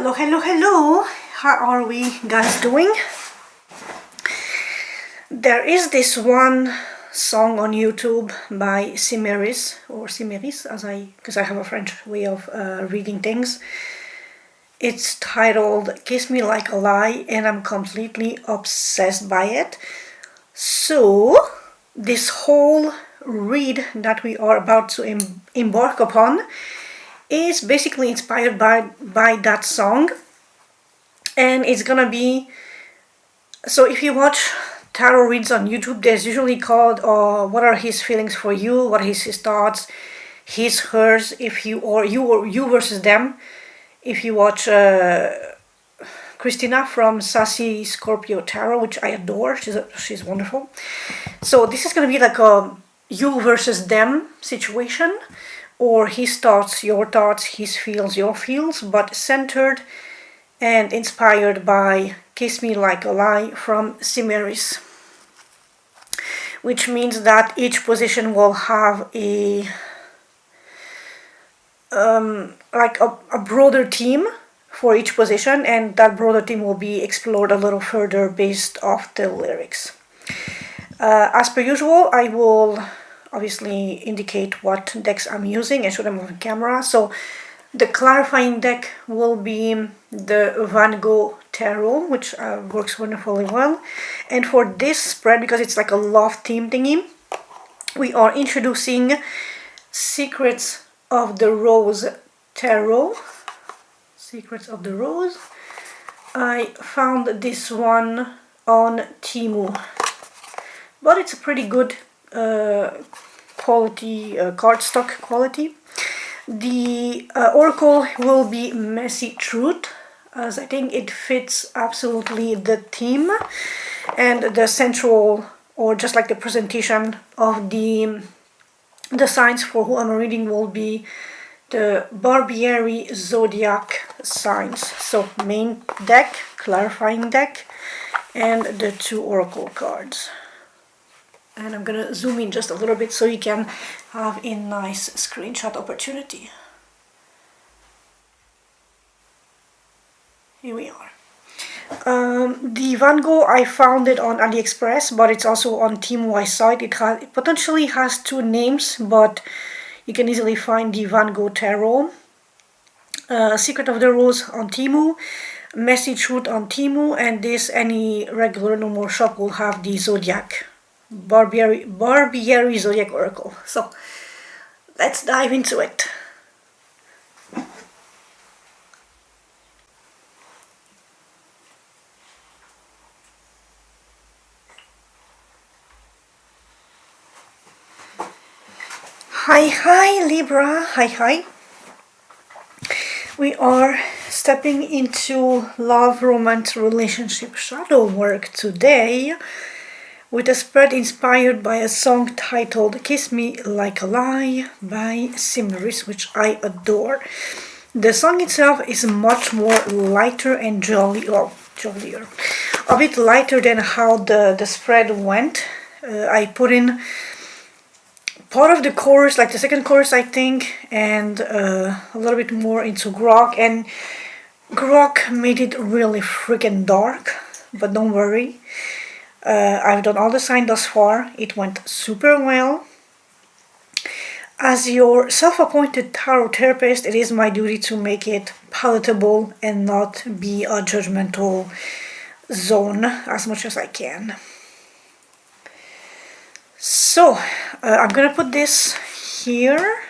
Hello, hello, hello. How are we guys doing? There is this one song on YouTube by Cimeris, or Cimeris, because I have a French way of reading things. It's titled Kiss Me Like a Lie, and I'm completely obsessed by it. So, this whole read that we are about to embark upon is basically inspired by that song. And it's gonna be, so if you watch tarot reads on YouTube, there's usually called what are his feelings for you, what are his thoughts, his, hers, if you, or you versus them. If you watch Christina from Sassy Scorpio Tarot, which I adore, she's wonderful. So this is gonna be like a you versus them situation, or his thoughts, your thoughts, his feels, your feels, but centered and inspired by Kiss Me Like a Lie from Cimeris, which means that each position will have a broader theme for each position, and that broader theme will be explored a little further based off the lyrics. As per usual, I will obviously indicate what decks I'm using and show them on camera. So the clarifying deck will be the Van Gogh Tarot, which works wonderfully well. And for this spread, because it's like a love theme thingy, we are introducing Secrets of the Rose Tarot. Secrets of the Rose. I found this one on Temu, but it's a pretty good quality, cardstock quality. The oracle will be Messy Truth, as I think it fits absolutely the theme, and the central, or just like the presentation of the signs for who I'm reading, will be the Barbiery Zodiac signs. So main deck, clarifying deck, and the two oracle cards. And I'm gonna zoom in just a little bit so you can have a nice screenshot opportunity. Here we are. The Van Gogh, I found it on AliExpress, but it's also on Temu. I saw it. It potentially has two names, but you can easily find the Van Gogh Tarot. Secret of the Rose on Temu, Messy Truth on Temu, and this, any regular normal shop will have the Zodiac. Barbiery Zodiac Oracle. So let's dive into it. Hi Libra, hi. We are stepping into love, romance, relationship, shadow work today, with a spread inspired by a song titled Kiss Me Like a Lie by Cimeris, which I adore. The song itself is much more lighter and jollier. A bit lighter than how the spread went. I put in part of the chorus, like the second chorus I think, and a little bit more into Gogh, and Gogh made it really freaking dark, but don't worry. I've done all the signs thus far. It went super well. As your self-appointed tarot therapist, it is my duty to make it palatable and not be a judgmental zone as much as I can. So, I'm gonna put this here.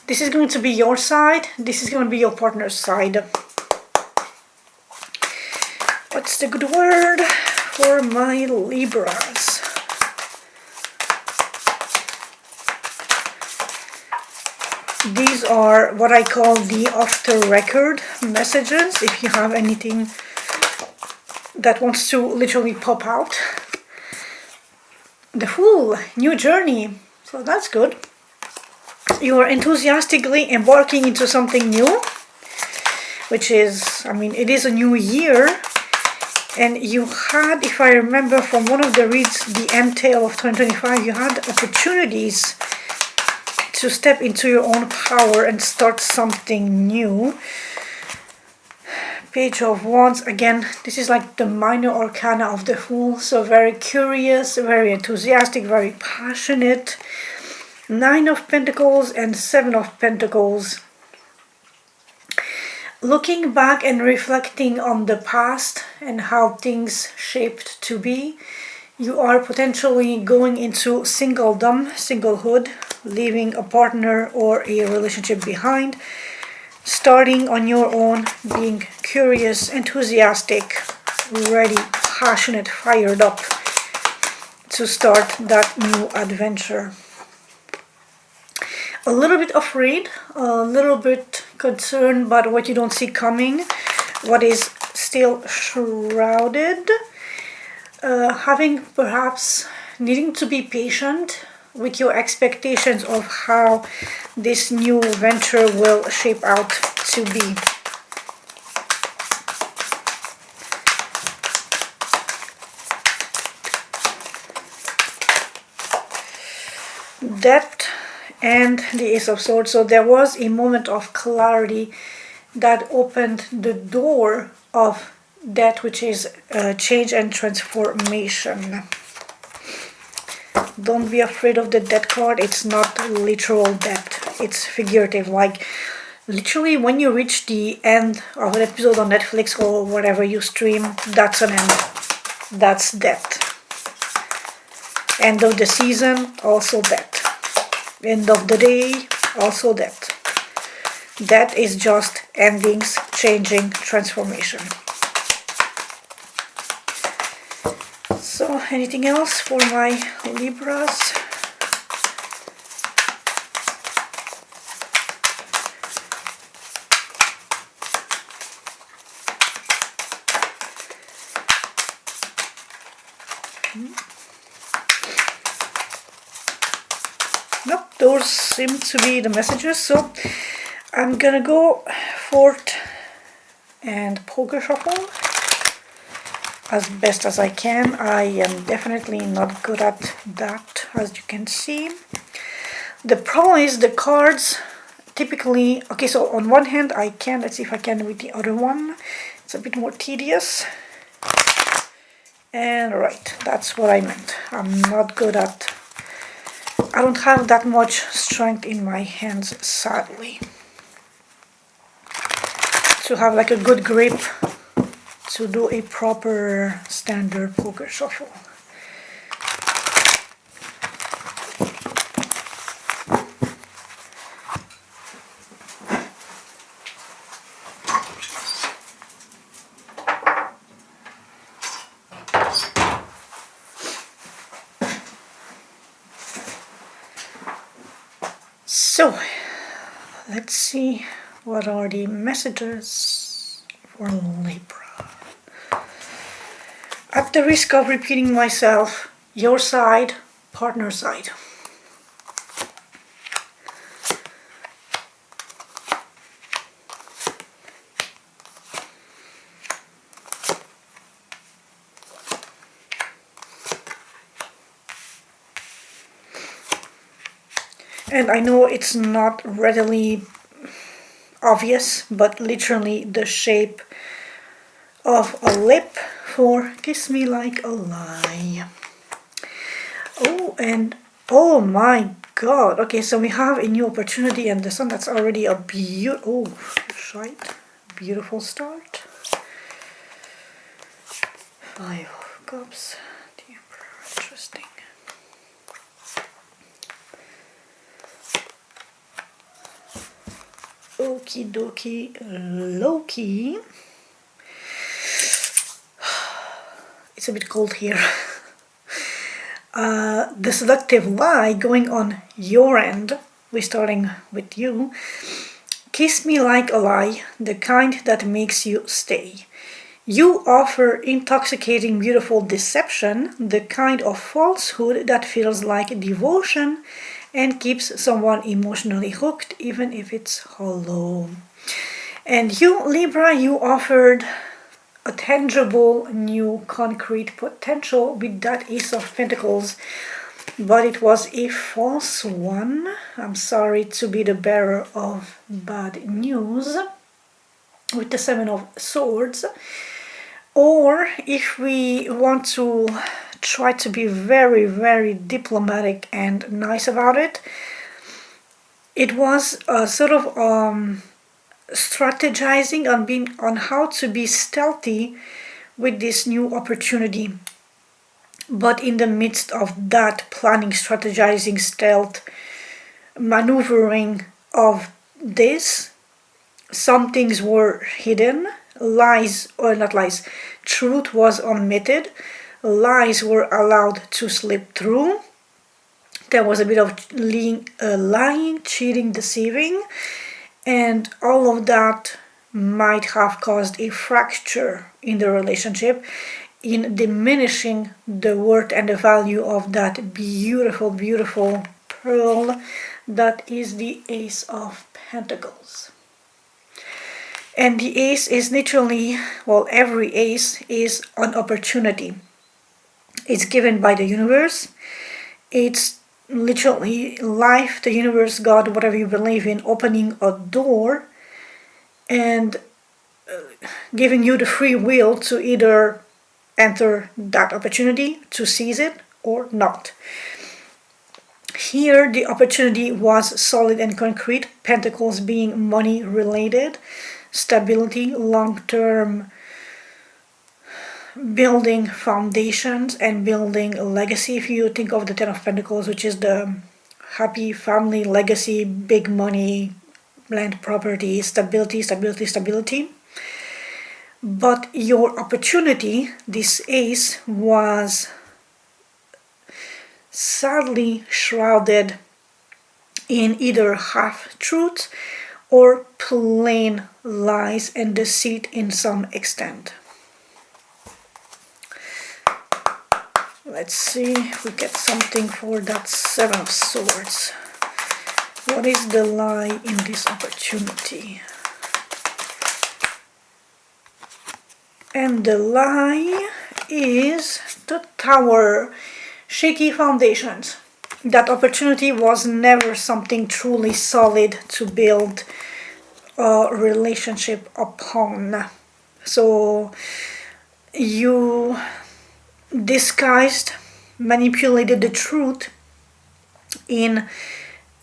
This is going to be your side. This is going to be your partner's side. What's the good word for my Libras? These are what I call the off-the-record messages, if you have anything that wants to literally pop out. The Fool, new journey, so that's good. You are enthusiastically embarking into something new, which is, it is a new year. And you had, if I remember from one of the reads, the end tale of 2025, you had opportunities to step into your own power and start something new. Page of Wands, again, this is like the minor arcana of the Fool, so very curious, very enthusiastic, very passionate. Nine of Pentacles and Seven of Pentacles. Looking back and reflecting on the past and how things shaped to be, you are potentially going into singlehood, leaving a partner or a relationship behind, starting on your own, being curious, enthusiastic, ready, passionate, fired up to start that new adventure. A little bit afraid, a little bit concerned about what you don't see coming, what is still shrouded, having perhaps needing to be patient with your expectations of how this new venture will shape out to be. That and the Ace of Swords. So there was a moment of clarity that opened the door of that which is change and transformation. Don't be afraid of the death card. It's not literal death. It's figurative. Like literally when you reach the end of an episode on Netflix or whatever you stream, that's an end. That's death. End of the season, also death. End of the day, also death. That is just endings, changing, transformation. So, anything else for my Libras? Nope, those seem to be the messages. So I'm gonna go forth and poker shuffle as best as I can. I am definitely not good at that, as you can see. The problem is the cards typically, okay, so on one hand I can, let's see if I can with the other one. It's a bit more tedious. And right, that's what I meant. I'm not good at, I don't have that much strength in my hands, sadly, to have like a good grip to do a proper standard poker shuffle. So, let's see what are the messages for Libra. At the risk of repeating myself, your side, partner side. And I know it's not readily obvious, but literally the shape of a lip for Kiss Me Like a Lie. Oh, and oh my god. Okay, so we have a new opportunity and the sun, that's already a beautiful, beautiful start. Five of Cups, the Emperor, interesting. Okie dokie, Loki. It's a bit cold here. The seductive lie going on your end. We're starting with you. Kiss me like a lie, the kind that makes you stay. You offer intoxicating, beautiful deception, the kind of falsehood that feels like devotion and keeps someone emotionally hooked, even if it's hollow. And you, Libra, you offered a tangible, new, concrete potential with that Ace of Pentacles, but it was a false one. I'm sorry to be the bearer of bad news. with the Seven of Swords. Or if we want to try to be very, very diplomatic and nice about it, it was a sort of strategizing on how to be stealthy with this new opportunity. But in the midst of that planning, strategizing, stealth, maneuvering of this, some things were hidden, lies, or not lies, truth was omitted, lies were allowed to slip through. There was a bit of lying, cheating, deceiving, and all of that might have caused a fracture in the relationship, in diminishing the worth and the value of that beautiful, beautiful pearl that is the Ace of Pentacles. And the ace is literally, well, every ace is an opportunity. It's given by the universe. It's literally life, the universe, God, whatever you believe in, opening a door and giving you the free will to either enter that opportunity, to seize it, or not. Here, the opportunity was solid and concrete, Pentacles being money related, stability, long-term building foundations and building a legacy. If you think of the Ten of Pentacles, which is the happy family legacy, big money, land, property, stability, stability, stability. But your opportunity, this ace, was sadly shrouded in either half-truths or plain lies and deceit in some extent. Let's see if we get something for that Seven of Swords. What is the lie in this opportunity? And the lie is the Tower. Shaky foundations. That opportunity was never something truly solid to build a relationship upon. So you disguised, manipulated the truth in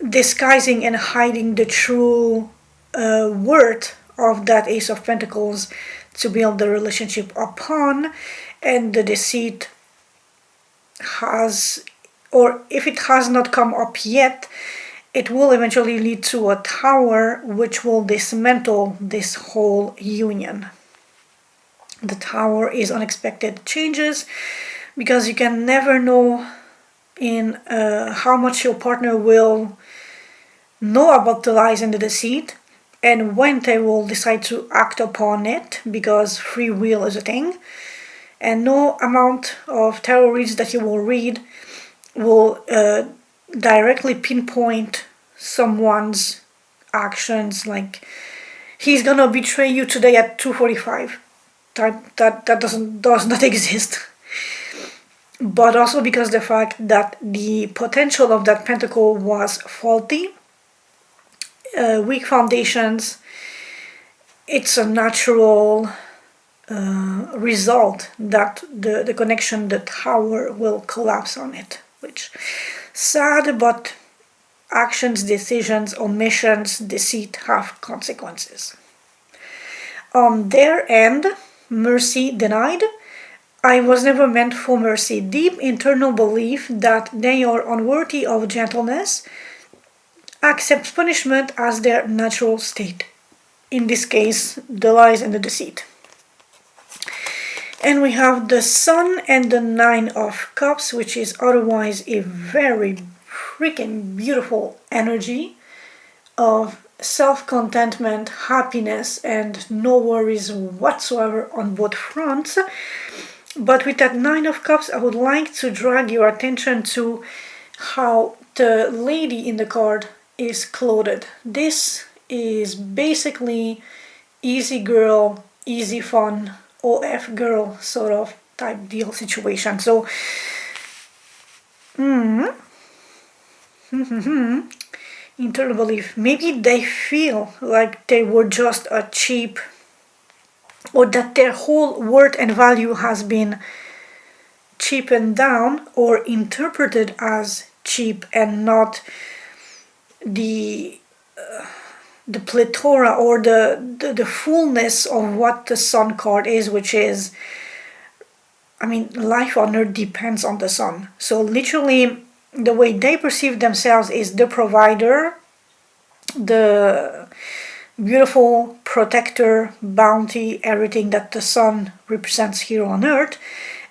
disguising and hiding the true worth of that Ace of Pentacles to build the relationship upon, and the deceit has, or if it has not come up yet, it will eventually lead to a Tower which will dismantle this whole union. The Tower is unexpected changes, because you can never know in how much your partner will know about the lies and the deceit, and when they will decide to act upon it, because free will is a thing, and no amount of tarot reads that you will read will directly pinpoint someone's actions, like he's gonna betray you today at 2:45. That does not exist. But also because the fact that the potential of that pentacle was faulty, weak foundations, it's a natural result that the connection, the Tower, will collapse on it, which sad, but actions, decisions, omissions, deceit have consequences. On their end, mercy denied. I was never meant for mercy. Deep internal belief that they are unworthy of gentleness accepts punishment as their natural state. In this case, the lies and the deceit. And we have the Sun and the Nine of Cups, which is otherwise a very freaking beautiful energy of self-contentment, happiness, and no worries whatsoever on both fronts. But with that Nine of Cups, I would like to drag your attention to how the lady in the card is clothed. This is basically easy girl, easy fun, OF girl sort of type deal situation. So, internal belief. Maybe they feel like they were just a cheap or that their whole worth and value has been cheapened down or interpreted as cheap, and not the plethora or the fullness of what the sun card is, which is, I mean, life on earth depends on the sun. So literally the way they perceive themselves is the provider, the beautiful protector, bounty, everything that the sun represents here on earth.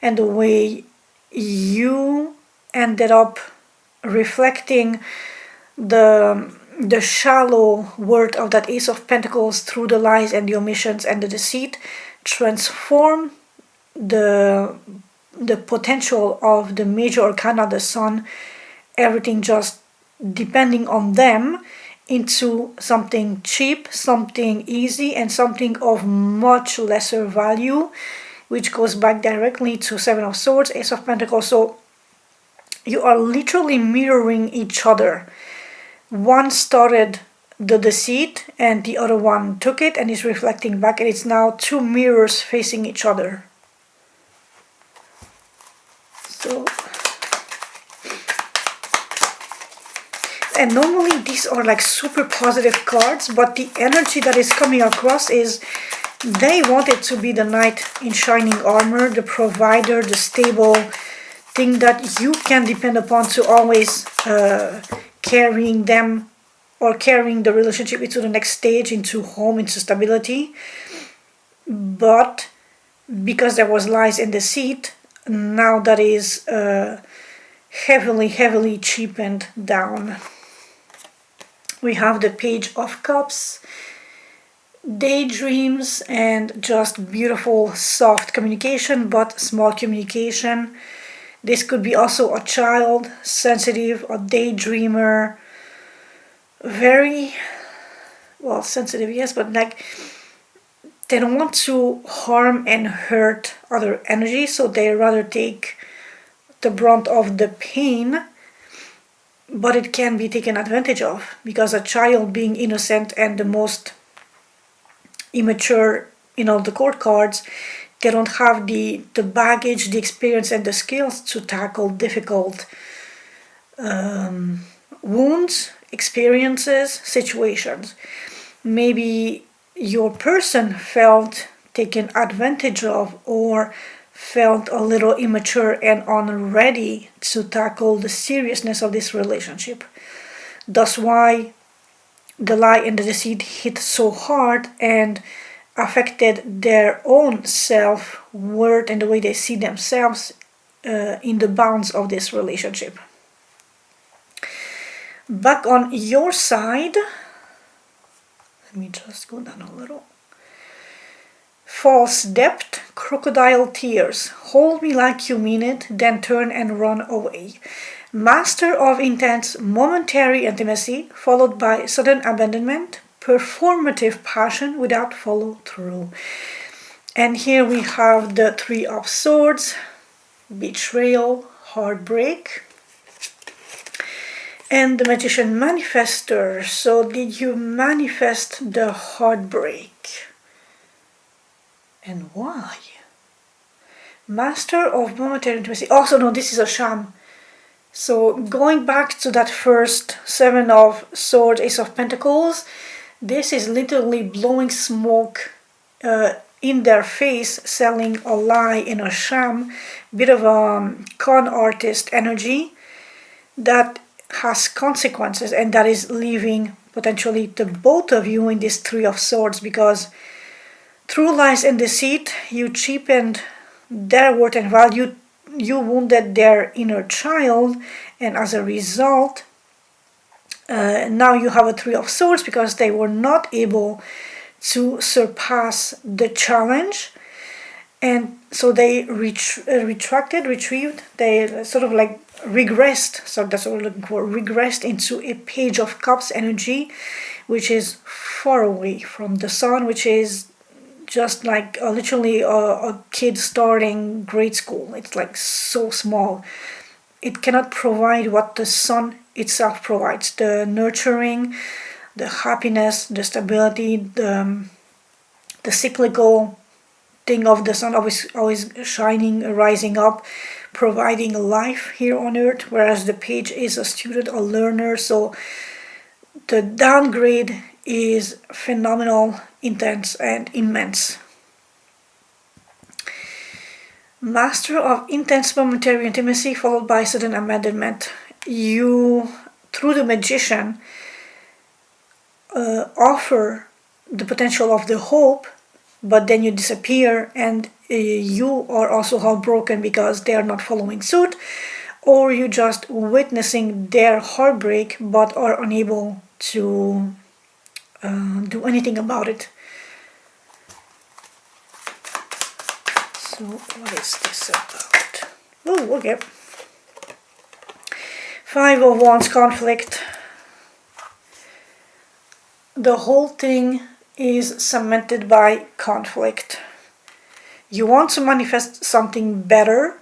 And the way you ended up reflecting the shallow worth of that Ace of Pentacles through the lies and the omissions and the deceit transform the potential of the major arcana, the sun, everything just depending on them, into something cheap, something easy, and something of much lesser value, which goes back directly to Seven of Swords, Ace of Pentacles. So you are literally mirroring each other. One started the deceit and the other one took it and is reflecting back, and it's now two mirrors facing each other. So, and normally these are like super positive cards, but the energy that is coming across is they want it to be the knight in shining armor, the provider, the stable thing that you can depend upon to always carrying them or carrying the relationship into the next stage, into home, into stability. But because there was lies and deceit, now that is heavily cheapened down. We have the Page of Cups, daydreams, and just beautiful soft communication, but small communication. This could be also a child, sensitive, a daydreamer, very, well, sensitive, yes, but like they don't want to harm and hurt other energy, so they rather take the brunt of the pain, but it can be taken advantage of, because a child, being innocent and the most immature in all the court cards, they don't have the baggage, the experience, and the skills to tackle difficult wounds, experiences, situations. Maybe your person felt taken advantage of or felt a little immature and unready to tackle the seriousness of this relationship. That's why the lie and the deceit hit so hard and affected their own self-worth and the way they see themselves in the bounds of this relationship. Back on your side, let me just go down a little. False depth, crocodile tears. Hold me like you mean it, then turn and run away. Master of intense, momentary intimacy, followed by sudden abandonment, performative passion without follow through. And here we have the Three of Swords, betrayal, heartbreak, and the Magician manifester. So did you manifest the heartbreak? And why? Master of momentary intimacy. Also, no, this is a sham. So going back to that first Seven of Swords, Ace of Pentacles, this is literally blowing smoke in their face, selling a lie in a sham, bit of a con artist energy that has consequences, and that is leaving potentially the both of you in this Three of Swords, because through lies and deceit you cheapened their worth and value, you wounded their inner child, and as a result now you have a Three of Swords because they were not able to surpass the challenge, and so they retrieved, they sort of like regressed, so that's what we're looking for, regressed into a Page of Cups energy, which is far away from the sun, which is just like literally a kid starting grade school. It's like so small. It cannot provide what the sun itself provides, the nurturing, the happiness, the stability, the cyclical thing of the sun always shining, rising up, providing life here on earth, whereas the page is a student, a learner. So the downgrade is phenomenal, intense, and immense. Master of intense momentary intimacy followed by sudden abandonment. You, through the magician, offer the potential of the hope, but then you disappear, and you are also heartbroken because they are not following suit, or you just witnessing their heartbreak but are unable to do anything about it. So what is this about? Oh, okay. 5 of Wands conflict. The whole thing is cemented by conflict. You want to manifest something better,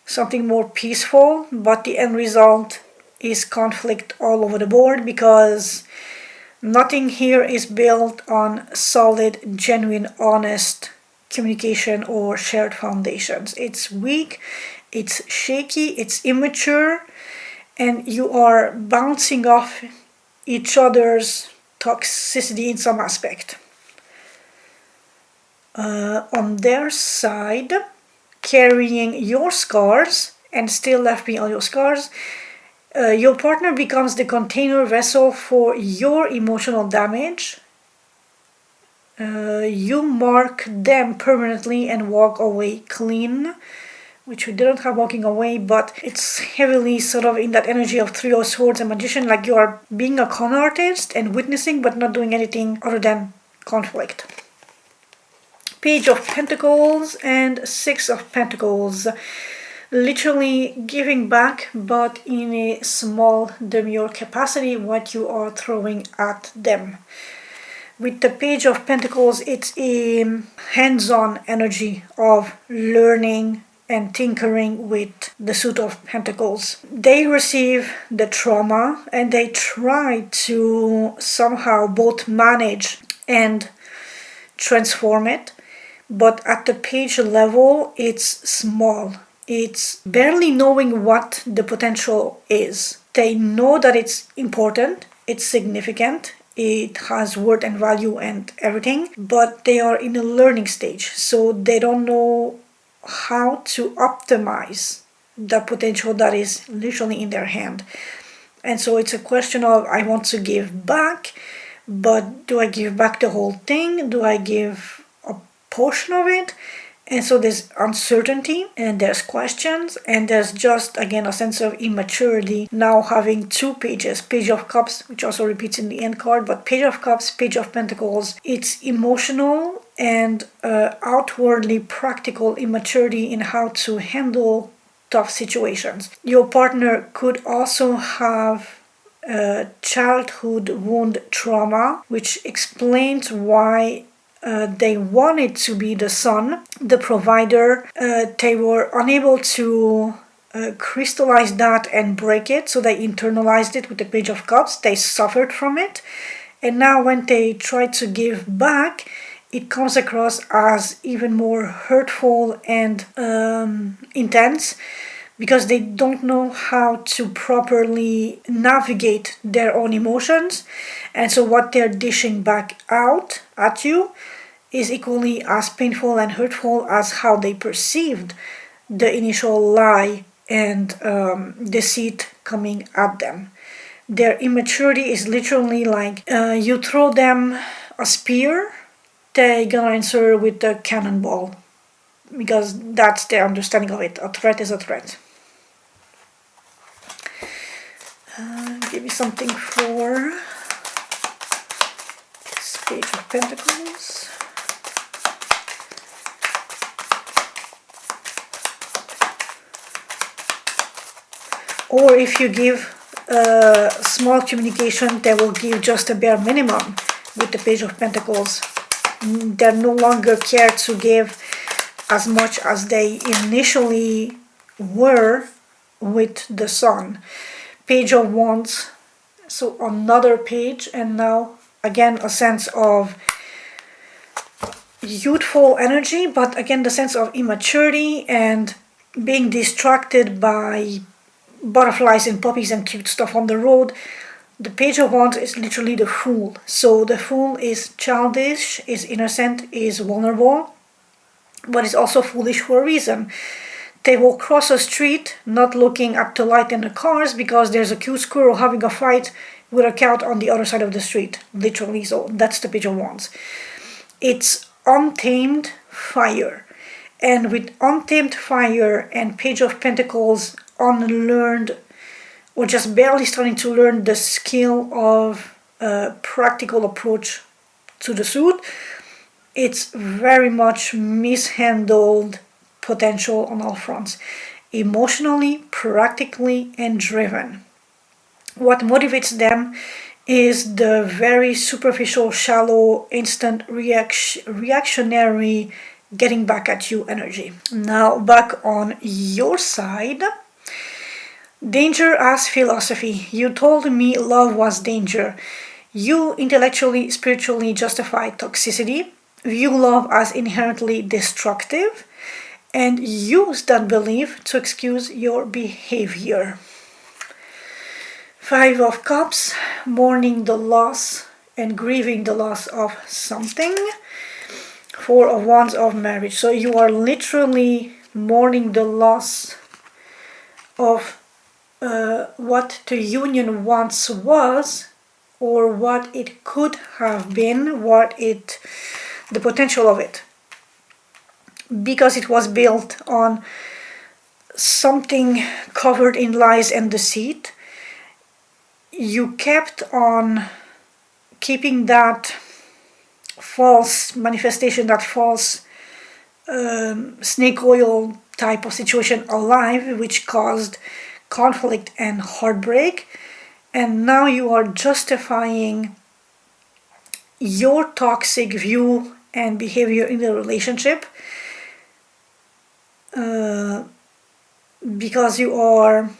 something more peaceful, but the end result is conflict all over the board, because nothing here is built on solid, genuine, honest communication or shared foundations. It's weak, it's shaky, it's immature, and you are bouncing off each other's toxicity in some aspect. On their side, carrying your scars and still left behind all your scars, your partner becomes the container vessel for your emotional damage. You mark them permanently and walk away clean, which we didn't have walking away, but it's heavily sort of in that energy of Three of Swords and Magician, like you are being a con artist and witnessing but not doing anything other than conflict. Page of Pentacles and Six of Pentacles. Literally giving back, but in a small, demure capacity, what you are throwing at them. With the Page of Pentacles, it's a hands-on energy of learning and tinkering with the Suit of Pentacles. They receive the trauma and they try to somehow both manage and transform it, but at the page level, it's small. It's barely knowing what the potential is. They know that it's important, it's significant, it has worth and value and everything, but they are in a learning stage, so they don't know how to optimize the potential that is literally in their hand. And so it's a question of, I want to give back, but do I give back the whole thing? Do I give a portion of it? And so there's uncertainty and there's questions and there's just, again, a sense of immaturity. Now having two pages, Page of Cups, which also repeats in the end card, but Page of Cups, Page of Pentacles, it's emotional and outwardly practical immaturity in how to handle tough situations. Your partner could also have childhood wound trauma, which explains why they wanted to be the son, the provider. They were unable to crystallize that and break it, so they internalized it with the Page of Cups. They suffered from it, and now when they try to give back, it comes across as even more hurtful and intense, because they don't know how to properly navigate their own emotions. And so what they're dishing back out at you is equally as painful and hurtful as how they perceived the initial lie and deceit coming at them. Their immaturity is literally like you throw them a spear, they're gonna answer with the cannonball, because that's their understanding of it. A threat is a threat. Give me something for this Page of Pentacles. Or if you give small communication, they will give just a bare minimum with the Page of Pentacles. They no longer care to give as much as they initially were with the Sun. Page of Wands, so another page, and now again a sense of youthful energy, but again the sense of immaturity and being distracted by butterflies and puppies and cute stuff on the road. The Page of Wands is literally the Fool. So the Fool is childish, is innocent, is vulnerable, but is also foolish for a reason. They will cross a street not looking at the light in the cars because there's a cute squirrel having a fight with a cat on the other side of the street. Literally, so that's the Page of Wands. It's untamed fire. And with untamed fire and Page of Pentacles unlearned or just barely starting to learn the skill of a practical approach to the suit, it's very much mishandled potential on all fronts. Emotionally, practically, and driven. What motivates them is the very superficial, shallow, instant reactionary getting back at you energy. Now back on your side. Danger as philosophy. You told me love was danger. You intellectually, spiritually justify toxicity, view love as inherently destructive, and use that belief to excuse your behavior. Five of Cups, mourning the loss and grieving the loss of something. Four of Wands of marriage. So you are literally mourning the loss of what the union once was, or what it could have been, the potential of it, because it was built on something covered in lies and deceit. You kept on keeping that false manifestation, that false snake oil type of situation alive, which caused conflict and heartbreak. And now you are justifying your toxic view and behavior in the relationship because you are,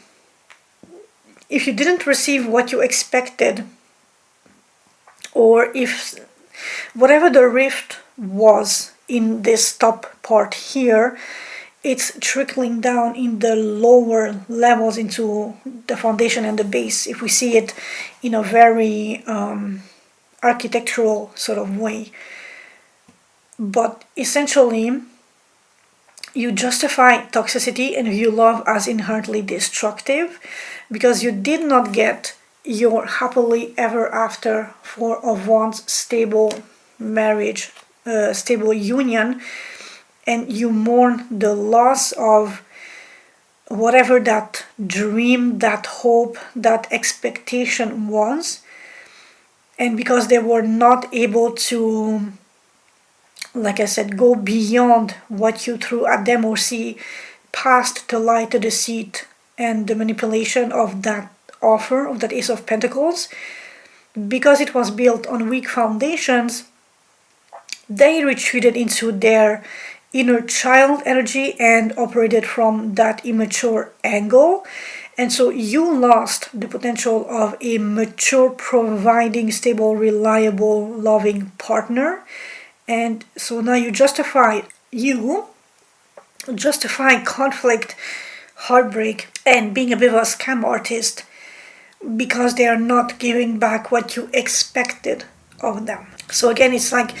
if you didn't receive what you expected, or if whatever the rift was in this top part here, it's trickling down in the lower levels into the foundation and the base, if we see it in a very architectural sort of way. But essentially, you justify toxicity and view love as inherently destructive because you did not get your happily ever after Four of Wands stable marriage, stable union, and you mourn the loss of whatever that dream, that hope, that expectation was. And because they were not able to, like I said, go beyond what you threw at them or see past the lie, the deceit, and the manipulation of that offer, of that Ace of Pentacles, because it was built on weak foundations, they retreated into their inner child energy and operated from that immature angle. And so you lost the potential of a mature, providing, stable, reliable, loving partner. And so now you justify conflict, heartbreak, and being a bit of a scam artist because they are not giving back what you expected of them. So again, it's like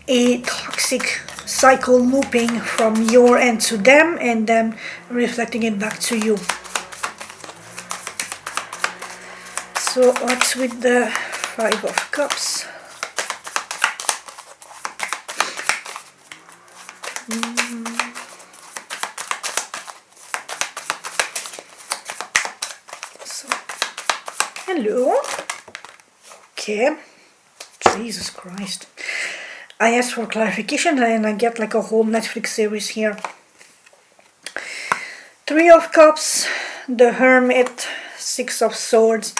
a toxic cycle looping from your end to them and them reflecting it back to you. So what's with the Five of Cups? So, hello. Okay. Jesus Christ. I asked for clarification and I get like a whole Netflix series here. Three of Cups, the Hermit, Six of Swords.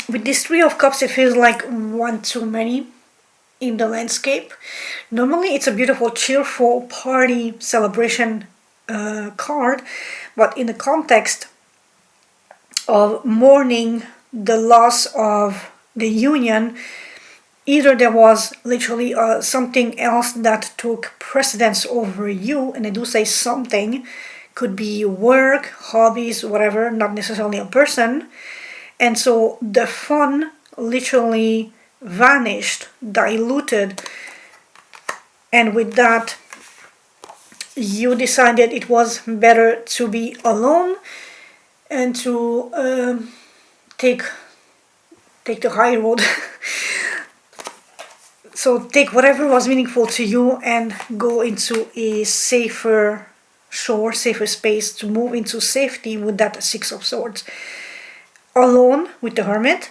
With this Three of Cups, it feels like one too many in the landscape. Normally it's a beautiful, cheerful party celebration card, but in the context of mourning the loss of the union, either there was literally something else that took precedence over you, and I do say something, could be work, hobbies, whatever, not necessarily a person, and so the fun literally vanished, diluted, and with that you decided it was better to be alone and to take the high road. So take whatever was meaningful to you and go into a safer shore, safer space, to move into safety with that Six of Swords. Alone with the Hermit,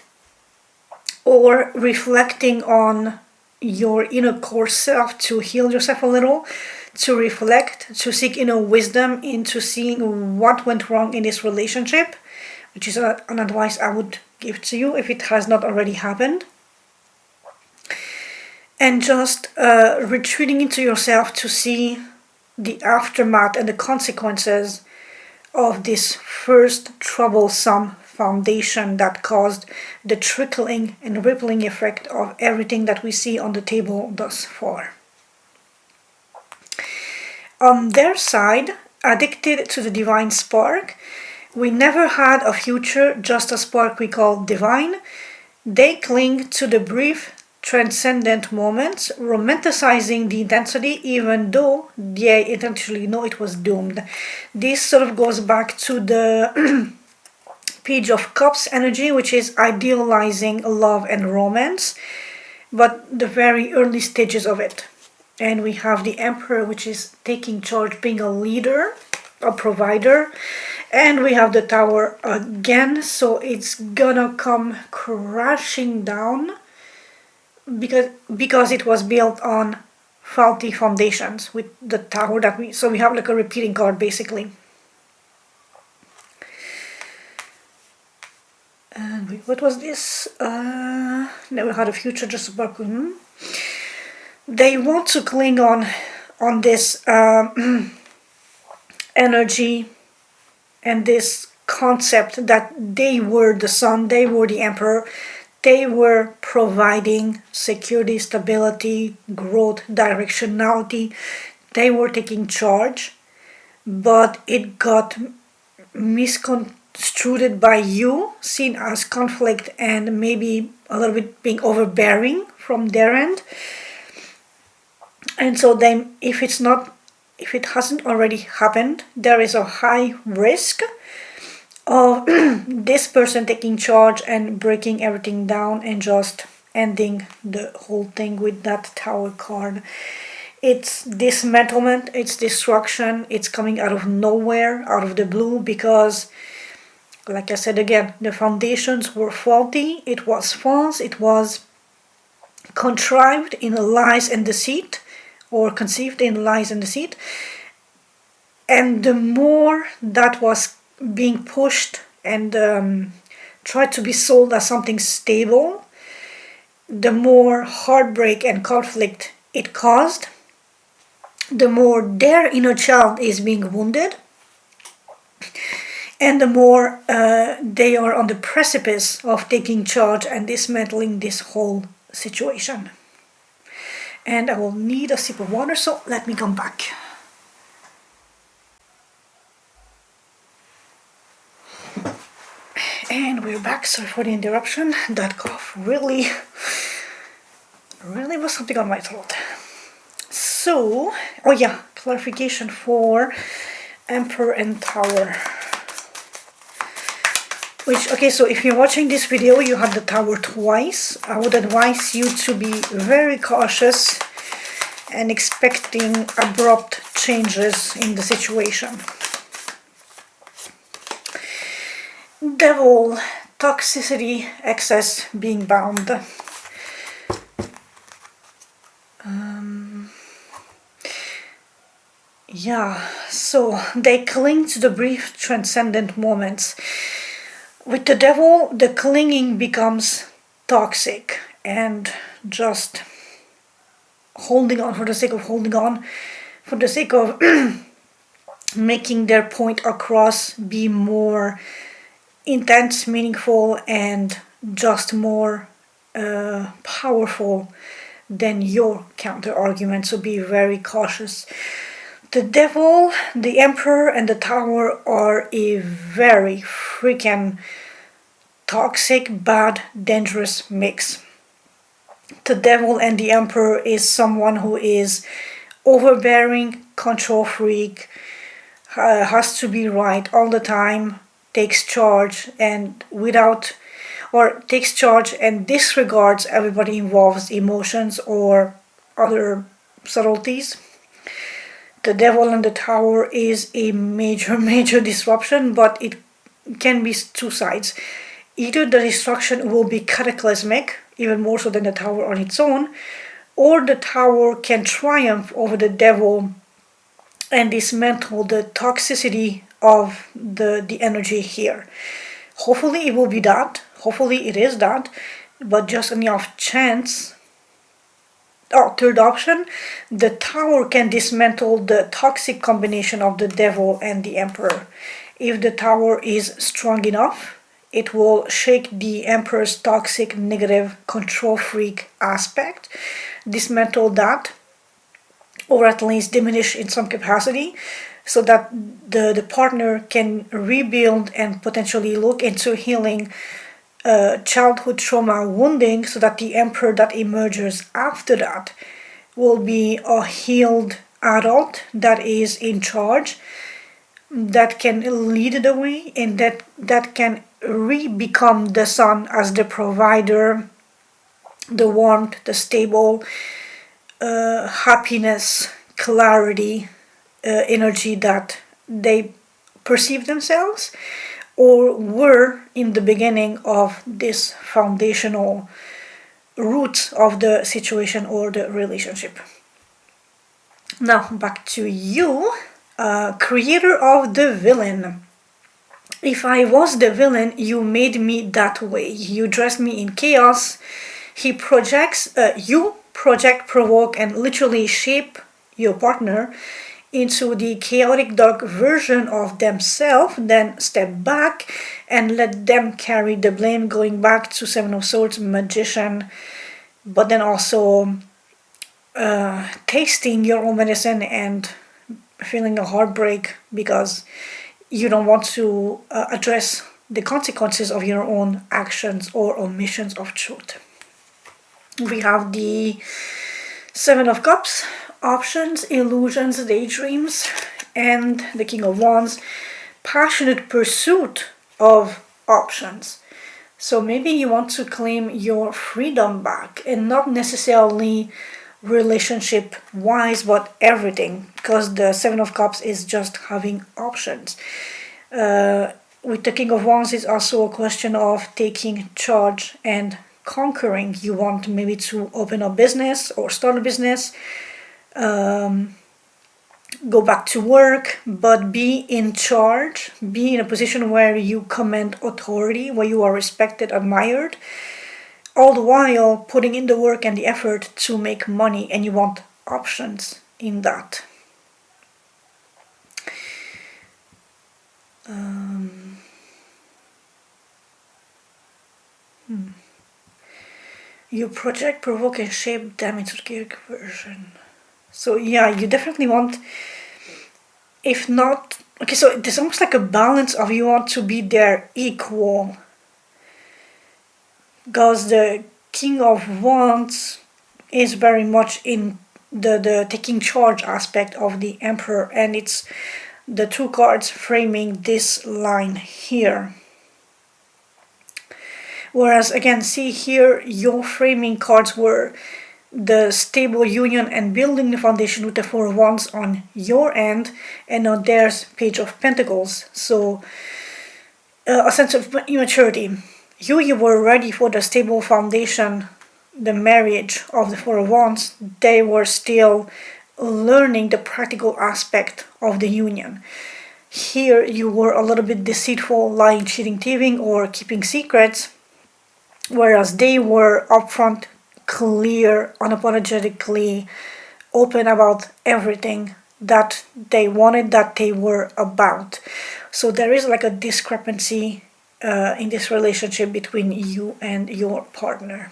or reflecting on your inner core self to heal yourself a little, to reflect, to seek inner wisdom into seeing what went wrong in this relationship, which is an advice I would give to you if it has not already happened. And just retreating into yourself to see the aftermath and the consequences of this first troublesome foundation that caused the trickling and rippling effect of everything that we see on the table thus far. On their side, addicted to the divine spark, we never had a future, just a spark we call divine. They cling to the brief, transcendent moments, romanticizing the intensity even though they intentionally know it was doomed. This sort of goes back to the Page of Cups energy, which is idealizing love and romance, but the very early stages of it. And we have the Emperor, which is taking charge, being a leader, a provider. And we have the Tower again, so it's gonna come crashing down because it was built on faulty foundations with the Tower so we have like a repeating card basically. And what was this? Never had a future, just a spark. They want to cling on this energy and this concept that they were the sun, they were the emperor, they were providing security, stability, growth, directionality, they were taking charge, but it got misconstrued by you, seen as conflict and maybe a little bit being overbearing from their end. And so then if it hasn't already happened, there is a high risk of this person taking charge and breaking everything down and just ending the whole thing with that Tower card. It's dismantlement, it's destruction, it's coming out of nowhere, out of the blue, because, like I said again, the foundations were faulty, it was false, it was contrived in lies and deceit, or conceived in lies and deceit. And the more that was being pushed and tried to be sold as something stable, the more heartbreak and conflict it caused, the more their inner child is being wounded, and the more they are on the precipice of taking charge and dismantling this whole situation. And I will need a sip of water, so let me come back. And we're back. Sorry for the interruption. That cough really was something on my throat. So, oh yeah, clarification for Emperor and Tower. Okay, so if you're watching this video, you have the Tower twice. I would advise you to be very cautious and expecting abrupt changes in the situation. Devil, toxicity, excess, being bound. Yeah, so they cling to the brief transcendent moments. With the devil, the clinging becomes toxic and just holding on for the sake of holding on, for the sake of making their point across be more intense, meaningful, and just more powerful than your counter argument, so be very cautious. The devil, the emperor, and the tower are a very freaking toxic, bad, dangerous mix. The devil and the emperor is someone who is overbearing, control freak, has to be right all the time, takes charge and without or takes charge and disregards everybody involved's emotions or other subtleties. The devil in the tower is a major, major disruption, but it can be two sides. Either the destruction will be cataclysmic, even more so than the tower on its own, or the tower can triumph over the devil and dismantle the toxicity of the energy here. Hopefully it will be that. Hopefully it is that. But just on the off chance. Oh, third option, the tower can dismantle the toxic combination of the devil and the emperor. If the tower is strong enough, it will shake the emperor's toxic, negative, control freak aspect, dismantle that, or at least diminish in some capacity, so that the partner can rebuild and potentially look into healing childhood trauma wounding, so that the emperor that emerges after that will be a healed adult that is in charge, that can lead the way, and that can become the son as the provider, the warmth, the stable, happiness, clarity, energy that they perceive themselves or were in the beginning of this foundational roots of the situation or the relationship. Now back to you, creator of the villain. If I was the villain, you made me that way. You dressed me in chaos. You project, provoke, and literally shape your partner into the chaotic dark version of themselves, then step back and let them carry the blame, going back to Seven of Swords, magician, but then also tasting your own medicine and feeling a heartbreak because you don't want to address the consequences of your own actions or omissions of truth. We have the Seven of Cups, options, illusions, daydreams, and the King of Wands, passionate pursuit of options. So maybe you want to claim your freedom back, and not necessarily relationship wise, but everything, because the Seven of Cups is just having options. With the King of Wands, it's also a question of taking charge and conquering. You want maybe to open a business or start a business, go back to work, but be in charge, be in a position where you command authority, where you are respected, admired, all the while putting in the work and the effort to make money, and you want options in that. You project, provoke, and shape them into the chaotic version. So yeah, you definitely want, if not, okay, so there's almost like a balance of you want to be their equal. Because the King of Wands is very much in the taking charge aspect of the Emperor, and it's the two cards framing this line here. Whereas again, see here, your framing cards were the stable union and building the foundation with the Four of Wands on your end, and now there's Page of Pentacles. So a sense of immaturity. You were ready for the stable foundation, the marriage of the Four of Wands. They were still learning the practical aspect of the union. Here you were a little bit deceitful, lying, cheating, thieving, or keeping secrets, whereas they were upfront, clear, unapologetically open about everything that they wanted, that they were about. So there is like a discrepancy in this relationship between you and your partner.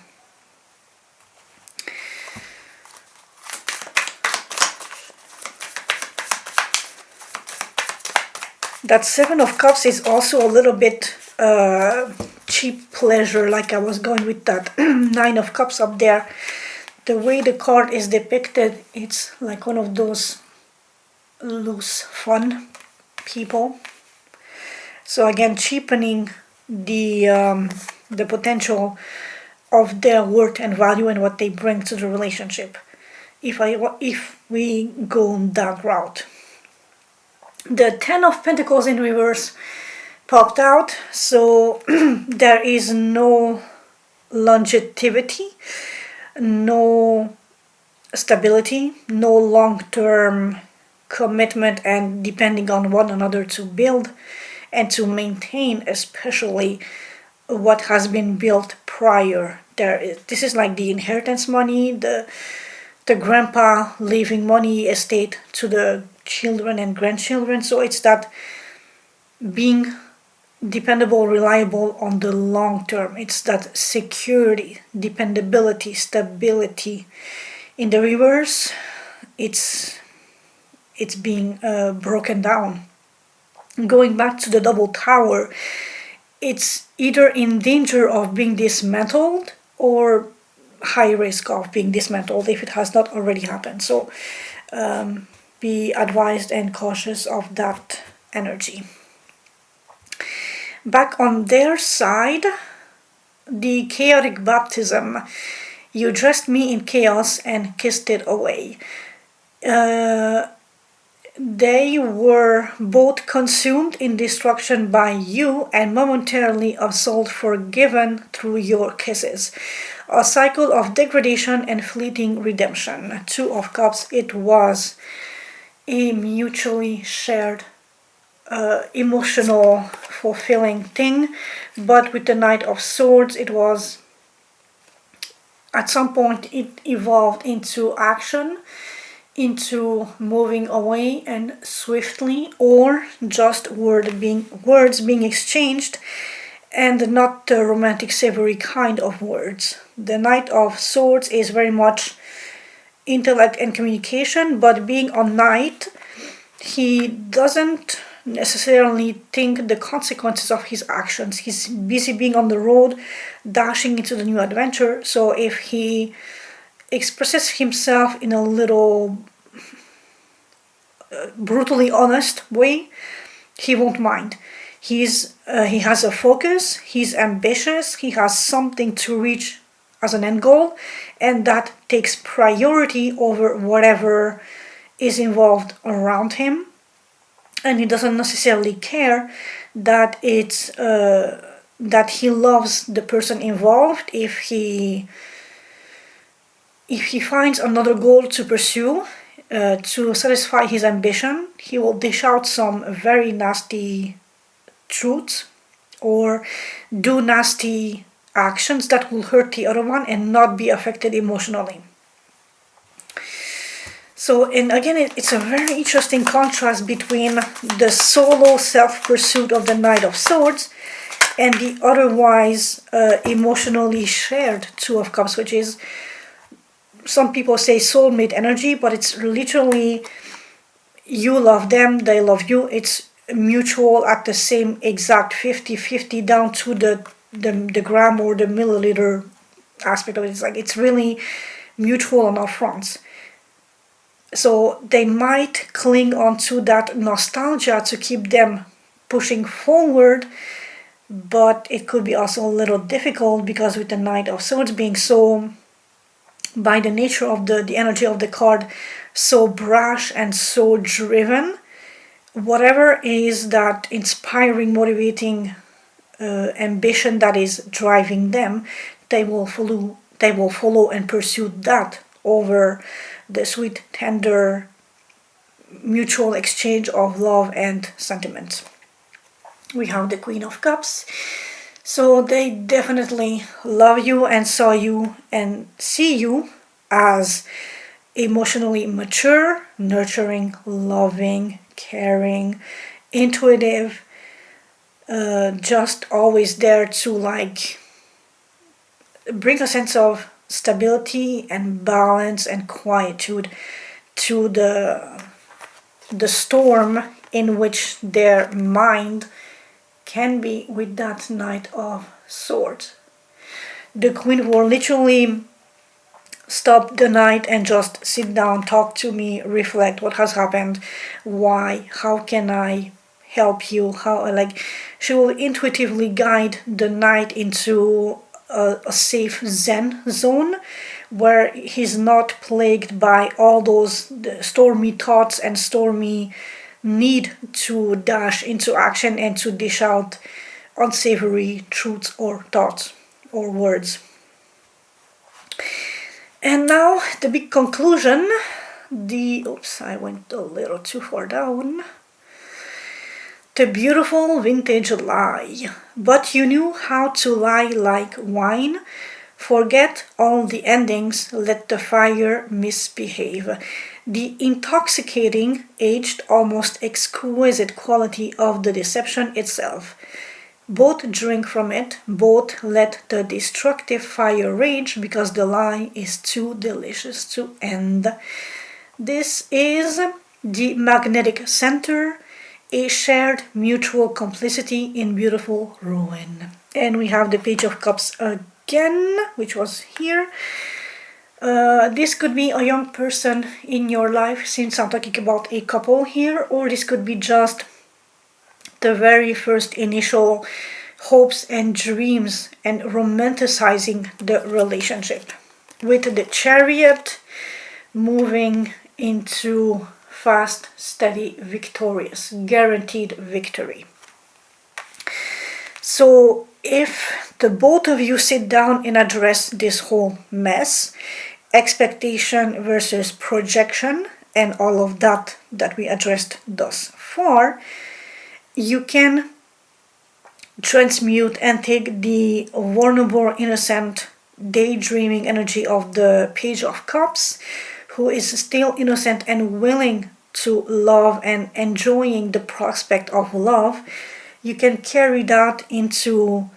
That Seven of Cups is also a little bit cheap pleasure, like I was going with that Nine of Cups up there. The way the card is depicted, it's like one of those loose, fun people. So again, cheapening the potential of their worth and value and what they bring to the relationship. If we go that route, the Ten of Pentacles in reverse popped out. So there is no longevity, no stability, no long-term commitment and depending on one another to build and to maintain, especially what has been built prior. This is like the inheritance money, the grandpa leaving money estate to the children and grandchildren. So it's that being dependable, reliable on the long term. It's that security, dependability, stability. In the reverse, it's being broken down. Going back to the double tower, it's either in danger of being dismantled or high risk of being dismantled if it has not already happened. So be advised and cautious of that energy. Back on their side, the chaotic baptism. You dressed me in chaos and kissed it away. They were both consumed in destruction by you and momentarily absolved, forgiven through your kisses. A cycle of degradation and fleeting redemption. Two of Cups, it was a mutually shared, emotional, fulfilling thing. But with the Knight of Swords, it was, at some point, it evolved into action, into moving away and swiftly, or just words being exchanged, and not the romantic savory kind of words. The Knight of Swords is very much intellect and communication, but being a knight, he doesn't necessarily think the consequences of his actions. He's busy being on the road, dashing into the new adventure. So if he expresses himself in a little brutally honest way, he won't mind. He has a focus, he's ambitious, he has something to reach as an end goal, and that takes priority over whatever is involved around him. And he doesn't necessarily care that that he loves the person involved. If he finds another goal to pursue to satisfy his ambition, he will dish out some very nasty truths or do nasty actions that will hurt the other one and not be affected emotionally. So, and again, it's a very interesting contrast between the solo self-pursuit of the Knight of Swords and the otherwise emotionally shared Two of Cups, which is, some people say soulmate energy, but it's literally you love them, they love you. It's mutual at the same exact 50-50 down to the gram or the milliliter aspect of it. It's like it's really mutual on all fronts. So they might cling on to that nostalgia to keep them pushing forward, but it could be also a little difficult because with the Knight of Swords being so, by the nature of the energy of the card, so brash and so driven, whatever is that inspiring, motivating ambition that is driving them, they will follow and pursue that over the sweet, tender, mutual exchange of love and sentiments. We have the Queen of Cups. So they definitely love you and saw you and see you as emotionally mature, nurturing, loving, caring, intuitive, just always there to like bring a sense of stability and balance and quietude to the storm in which their mind can be with that Knight of Swords. The Queen will literally stop the Knight and just sit down, talk to me, reflect what has happened, why, how can I help you, how, like, she will intuitively guide the Knight into a safe Zen zone where he's not plagued by all those stormy thoughts and stormy need to dash into action and to dish out unsavory truths or thoughts or words. And now the big conclusion, oops, I went a little too far down. The beautiful vintage lie. But you knew how to lie like wine. Forget all the endings, let the fire misbehave. The intoxicating, aged, almost exquisite quality of the deception itself. Both drink from it, both let the destructive fire rage because the lie is too delicious to end. This is the magnetic center, a shared mutual complicity in beautiful ruin. And we have the Page of Cups again, which was here. This could be a young person in your life, since I'm talking about a couple here, or this could be just the very first initial hopes and dreams and romanticizing the relationship. With the Chariot moving into fast, steady, victorious, guaranteed victory. So if the both of you sit down and address this whole mess, expectation versus projection, and all of that we addressed thus far, you can transmute and take the vulnerable, innocent, daydreaming energy of the Page of Cups, who is still innocent and willing to love and enjoying the prospect of love. You can carry that into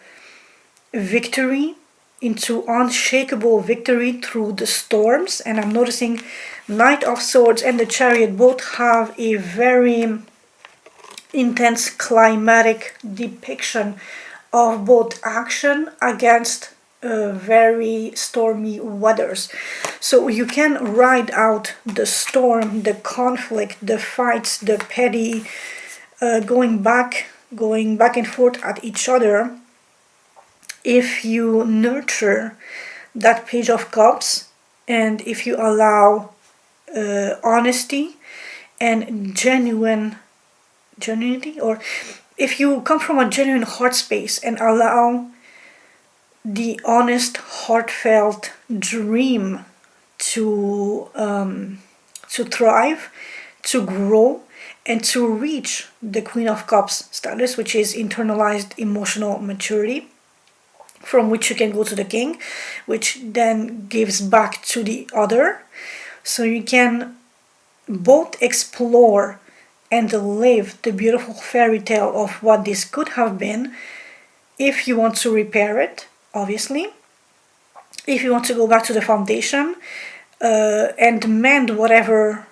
victory, into unshakable victory through the storms. And I'm noticing Knight of Swords and the Chariot both have a very intense climatic depiction of both action against very stormy weathers. So you can ride out the storm, the conflict, the fights, the petty going back and forth at each other, if you nurture that Page of Cups and if you allow honesty and genuinity, or if you come from a genuine heart space and allow the honest, heartfelt dream to thrive, to grow, and to reach the Queen of Cups status, which is internalized emotional maturity, from which you can go to the King, which then gives back to the other. So you can both explore and live the beautiful fairy tale of what this could have been, if you want to repair it, obviously. If you want to go back to the foundation and mend whatever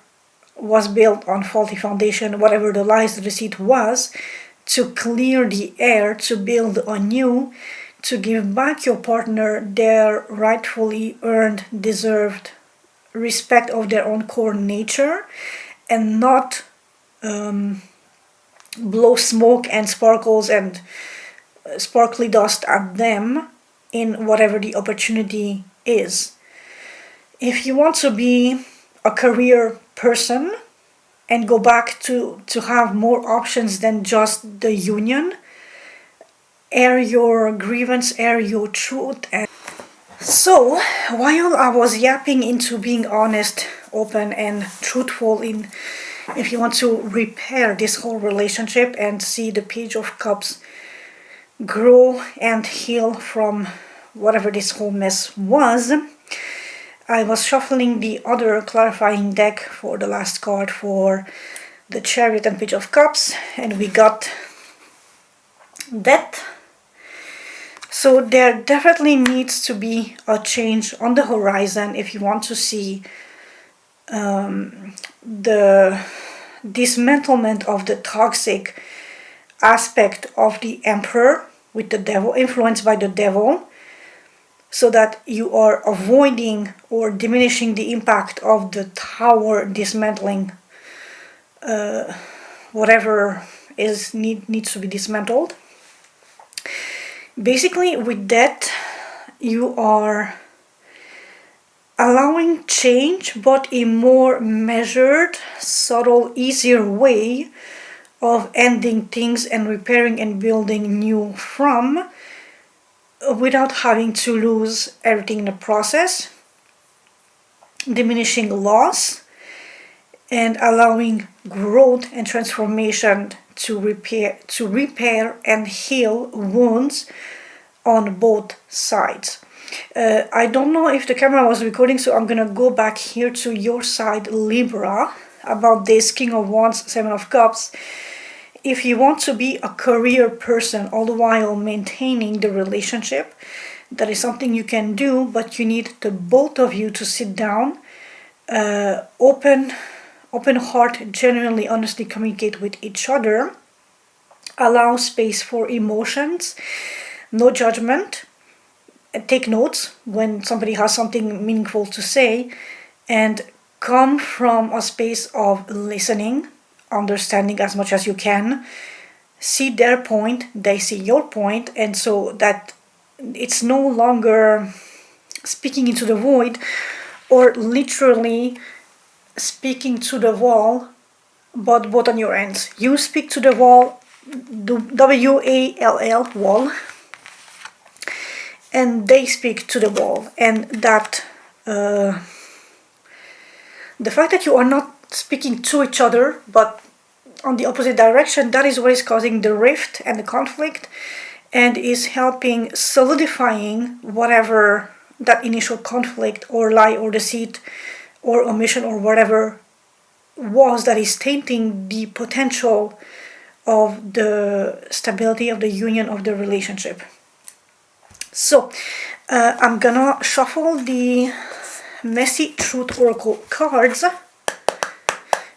was built on faulty foundation, whatever the lies, the deceit was, to clear the air, to build anew, to give back your partner their rightfully earned, deserved respect of their own core nature, and not blow smoke and sparkles and sparkly dust at them in whatever the opportunity is. If you want to be a career person and go back to have more options than just the union, air your grievance, air your truth. And so while I was yapping into being honest, open and truthful in if you want to repair this whole relationship and see the Page of Cups grow and heal from whatever this whole mess was, I was shuffling the other clarifying deck for the last card for the Chariot and Page of Cups, and we got Death. So there definitely needs to be a change on the horizon if you want to see the dismantlement of the toxic aspect of the emperor with the devil, influenced by the devil, so that you are avoiding or diminishing the impact of the tower dismantling whatever needs to be dismantled. Basically, with that, you are allowing change, but a more measured, subtle, easier way of ending things and repairing and building new from, without having to lose everything in the process, diminishing loss, and allowing growth and transformation to repair and heal wounds on both sides. I don't know if the camera was recording, so I'm gonna go back here to your side, Libra, about this King of Wands, Seven of Cups. If you want to be a career person all the while maintaining the relationship, that is something you can do, but you need the both of you to sit down, open heart, genuinely, honestly communicate with each other, allow space for emotions, no judgment, take notes when somebody has something meaningful to say, and come from a space of listening, understanding as much as you can, see their point, they see your point, and so that it's no longer speaking into the void or literally speaking to the wall, but both on your ends. You speak to the wall, WALL, wall, and they speak to the wall. And that the fact that you are not speaking to each other, but on the opposite direction, that is what is causing the rift and the conflict, and is helping solidifying whatever that initial conflict or lie or deceit or omission or whatever was, that is tainting the potential of the stability of the union of the relationship. So I'm gonna shuffle the Messy Truth Oracle cards,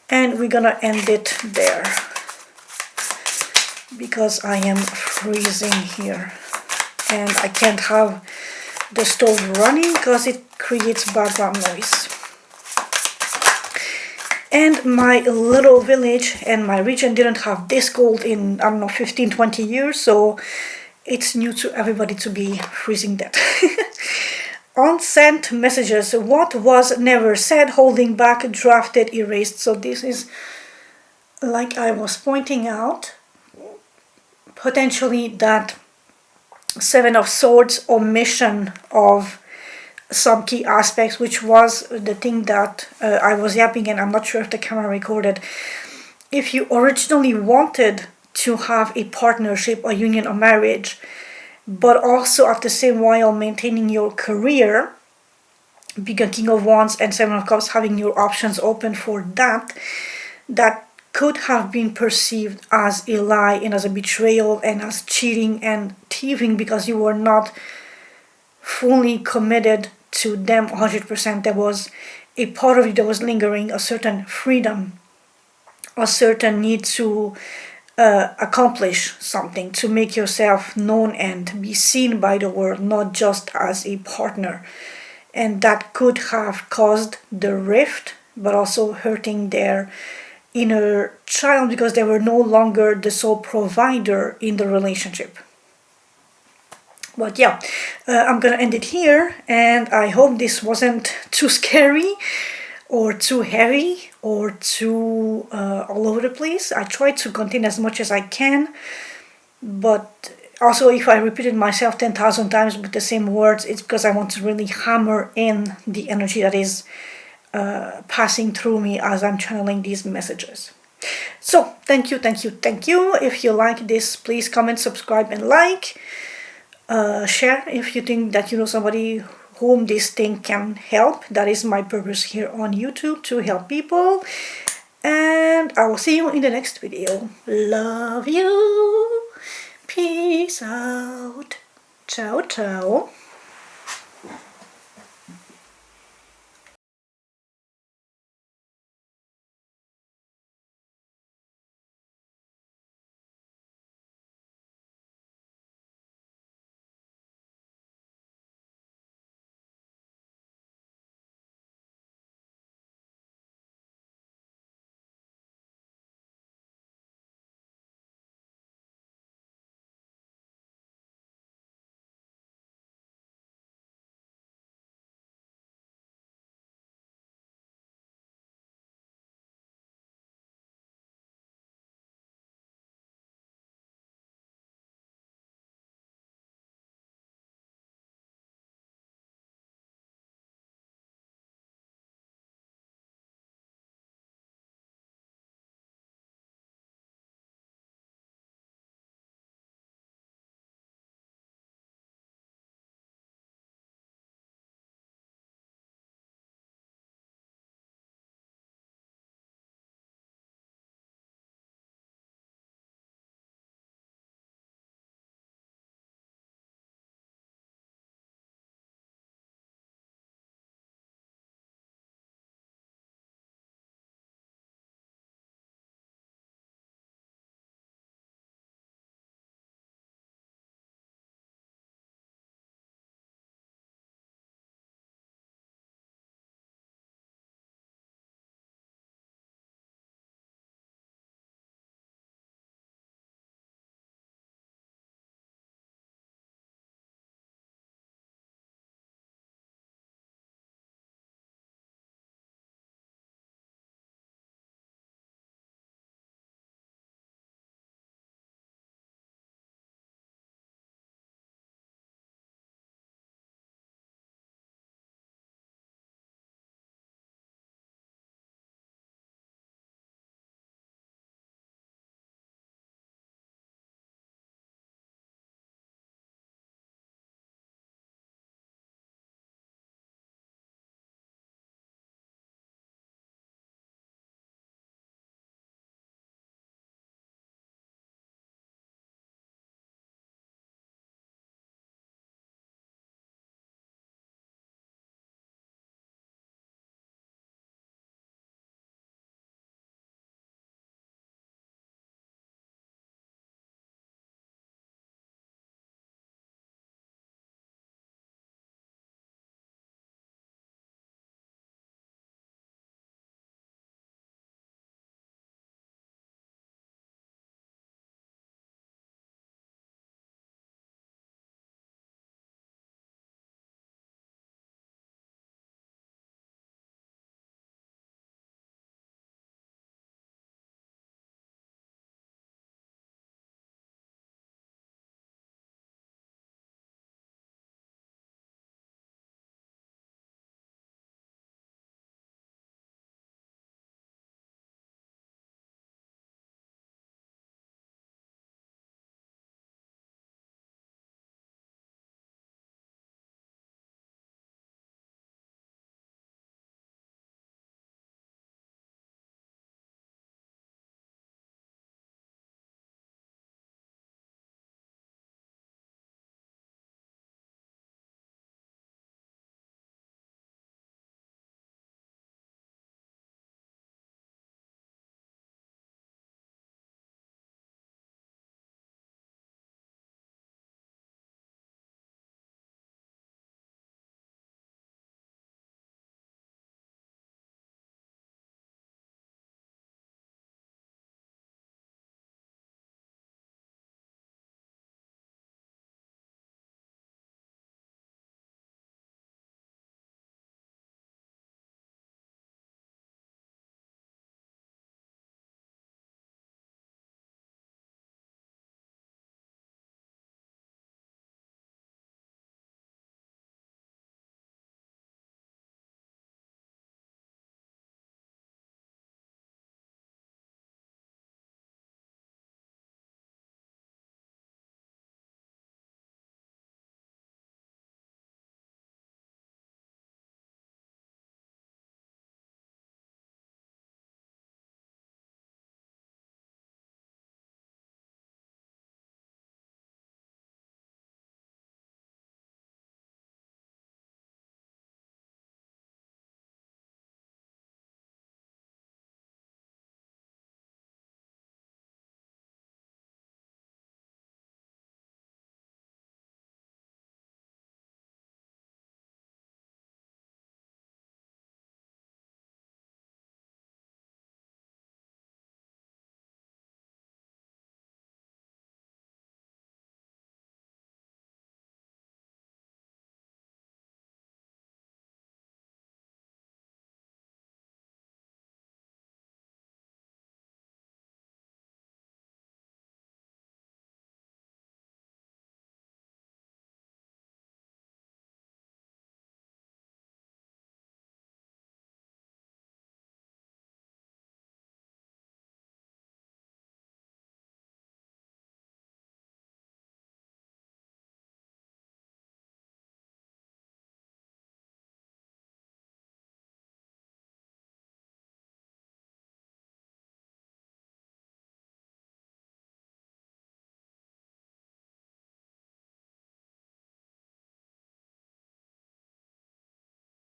and we're gonna end it there because I am freezing here and I can't have the stove running because it creates background noise. And my little village and my region didn't have this cold in, I don't know, 15-20 years, so it's new to everybody to be freezing that. Unsent messages. What was never said, holding back, drafted, erased. So this is, like I was pointing out, potentially that Seven of Swords omission of some key aspects, which was the thing that I was yapping, and I'm not sure if the camera recorded. If you originally wanted to have a partnership, a union, a marriage, but also at the same while maintaining your career, being a King of Wands and Seven of Cups, having your options open for that, that could have been perceived as a lie and as a betrayal and as cheating and thieving because you were not fully committed to them 100%. There was a part of you that was lingering, a certain freedom, a certain need to accomplish something, to make yourself known and be seen by the world, not just as a partner. And that could have caused the rift, but also hurting their inner child because they were no longer the sole provider in the relationship. But yeah, I'm gonna end it here, and I hope this wasn't too scary or too heavy or too all over the place. I tried to contain as much as I can, but also if I repeated myself 10,000 times with the same words, it's because I want to really hammer in the energy that is passing through me as I'm channeling these messages. So thank you. If you like this, please comment, subscribe, and like. Share if you think that you know somebody whom this thing can help. That is my purpose here on YouTube, to help people. And I will see you in the next video. Love you. Peace out. Ciao, ciao.